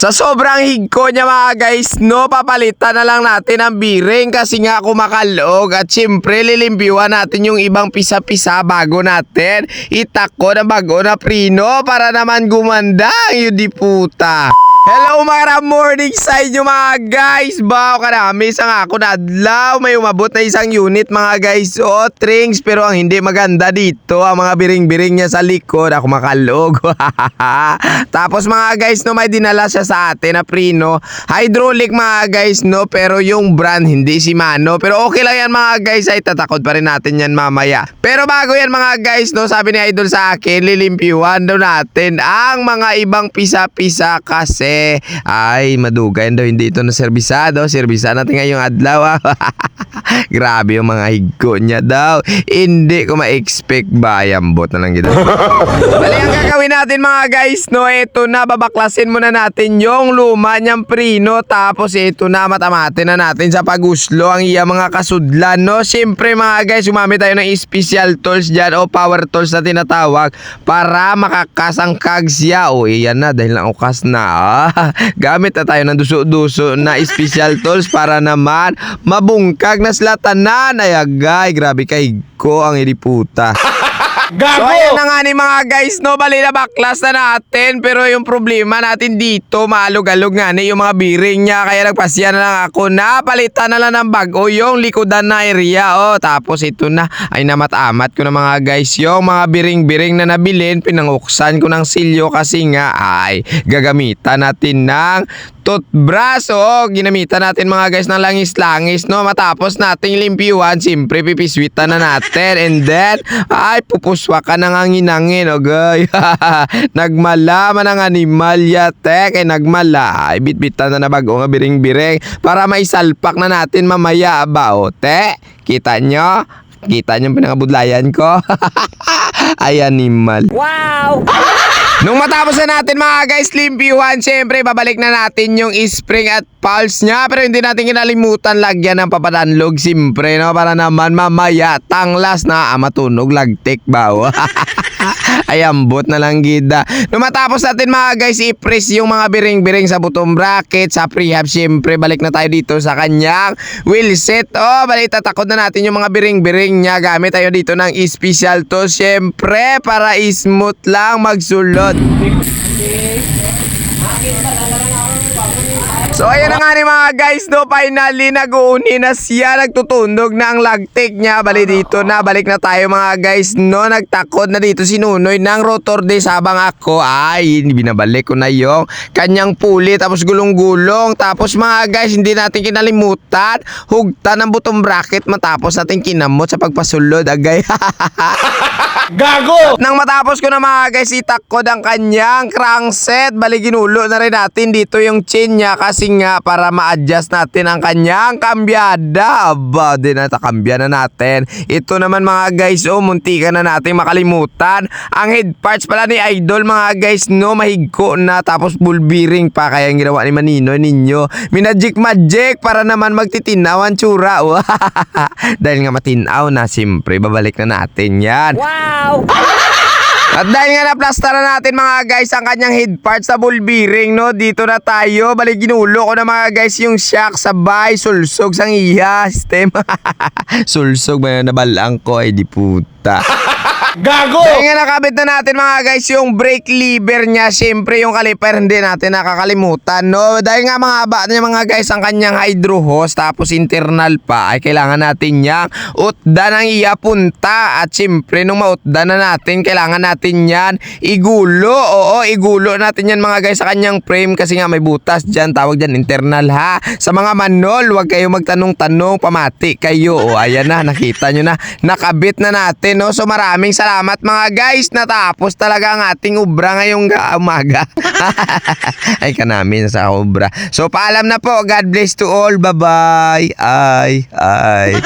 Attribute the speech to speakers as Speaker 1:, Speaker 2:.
Speaker 1: Sa sobrang higko niya mga guys, no, papalitan na lang natin ang biring kasi nga kumakalog at syempre lilimpiwan natin yung ibang pisa-pisa bago natin itako na bago na prino para naman gumanda ang yun di puta. Hello mga morning sa inyo mga guys. Bao karami isang ako na adlaw. May umabot na isang unit mga guys. O trings, pero ang hindi maganda dito ang mga biring-biring niya sa likod. Ako makalog. Tapos mga guys, no, may dinala siya sa atin na prino. Hydraulic mga guys, no, pero yung brand hindi Shimano. Pero okay lang yan mga guys, ay tatakot pa rin natin yan mamaya. Pero bago yan mga guys, no, sabi ni Idol sa akin, lilimpiwan daw natin ang mga ibang pisa-pisa kasi ay madugay daw hindi ito na serbisado. Serbisa natin ngayong adlaw. Grabe yung mga higko niya daw. Hindi ko ma-expect ba. Ayambot na lang gito. Bali ang gagawin natin mga guys, no, ito na, babaklasin muna natin yung luma niyang prino. Tapos ito na, matamatin na natin sa paguslo ang iya mga kasudlan, no. Siyempre mga guys, gumamit tayo ng special tools dyan o power tools na tinatawag para makakasangkag siya. O iyan na, dahil na ukas na. Gamit na tayo ng duso-duso na special tools para naman mabungkag na sila tanan. Ay agay, grabe kay ko ang iliputa.
Speaker 2: Gago!
Speaker 1: So ayan na nga ni mga guys, no, bali na baklas na natin. Pero yung problema natin dito, maalog-alog nga ni yung mga biring niya. Kaya nagpasya na lang ako na palitan na lang ng bago yung likodan na area. O tapos ito na, ay namat-amat ko na mga guys yung mga biring-biring na nabilin. Pinanguksan ko ng silyo kasi nga ay gagamitan natin ng toothbrush. O ginamitan natin mga guys ng langis-langis, no. Matapos nating limpiwan, siyempre pipiswitan na natin. And then ay pupuswa ka ng angin-angin. Okay. Nagmala man ang animal yate. Kay nagmala ay bitbitan na bago nga biring-biring para maisalpak na natin mamaya ba. O te, kita nyo? Kita nyo pinangabudlayan ko? Ay animal.
Speaker 2: Wow!
Speaker 1: Nung matapos na natin mga guys limpiwan, syempre babalik na natin yung spring at pulse niya. Pero hindi natin kinalimutan lagyan ng papadanlog siyempre, no, para naman mamaya tanglas na matunog lagtik ba. Ay ambot na lang gida. Nung matapos natin mga guys i-press yung mga biring-biring sa bottom bracket, sa prehab, syempre balik na tayo dito sa kanyang wheelset. O balik, tatakot na natin yung mga biring-biring niya. Gamit tayo dito ng special tools syempre para smooth lang magsulot. So ayan na nga ni mga guys, no, finally nag-uuni na siya, nagtutunog na ang lagtik niya. Bali dito na, balik na tayo mga guys, no. Nagtakod na dito si Nunoy ng rotor disc habang ako ay binabalik ko na yung kanyang pulit. Tapos gulong-gulong. Tapos mga guys, hindi natin kinalimutan hugta ng bottom bracket matapos natin kinamot sa pagpasulod agay.
Speaker 2: Gago!
Speaker 1: Nang matapos ko na mga guys itakod ang kanyang crankset, bali ginulo na rin natin dito yung chain niya kasi nga para ma-adjust natin ang kanyang kambyada. Aba, din na takambya na natin. Ito naman mga guys, oh, muntikan na natin makalimutan ang head parts pala ni Idol mga guys, no, mahigko na tapos ball bearing pa, kaya ang ginawa ni Manino ninyo minajik-magic para naman magtitinaw ang tsura. Dahil nga matinaw na, siyempre babalik na natin yan.
Speaker 2: Wow!
Speaker 1: At dahil nga naplastaran natin mga guys ang kanyang head parts sa ball bearing, no, dito na tayo. Bali ginulo ko na mga guys yung shock sabay sulsog sang iya system. Sulsog ba na nabalang ko ay di puta.
Speaker 2: Gago!
Speaker 1: Dahil nga nakabit na natin mga guys yung brake lever niya, syempre yung caliper hindi natin nakakalimutan, no. Dahil nga mga haba niya mga guys ang kanyang hydro hose tapos internal pa, ay kailangan natin niyang utdan ang iya punta. At syempre nung mautdan na natin, kailangan natin yan igulo. Oo, igulo natin yan mga guys sa kanyang frame kasi nga may butas dyan, tawag dyan internal ha. Sa mga manol, wag kayo magtanong-tanong, pamati kayo. O ayan na, nakita nyo na, nakabit na natin, no. So maraming salamat mga guys, natapos talaga ang ating obra ngayong umaga. Ay kanamin sa obra. So paalam na po, God bless to all, bye bye. Ay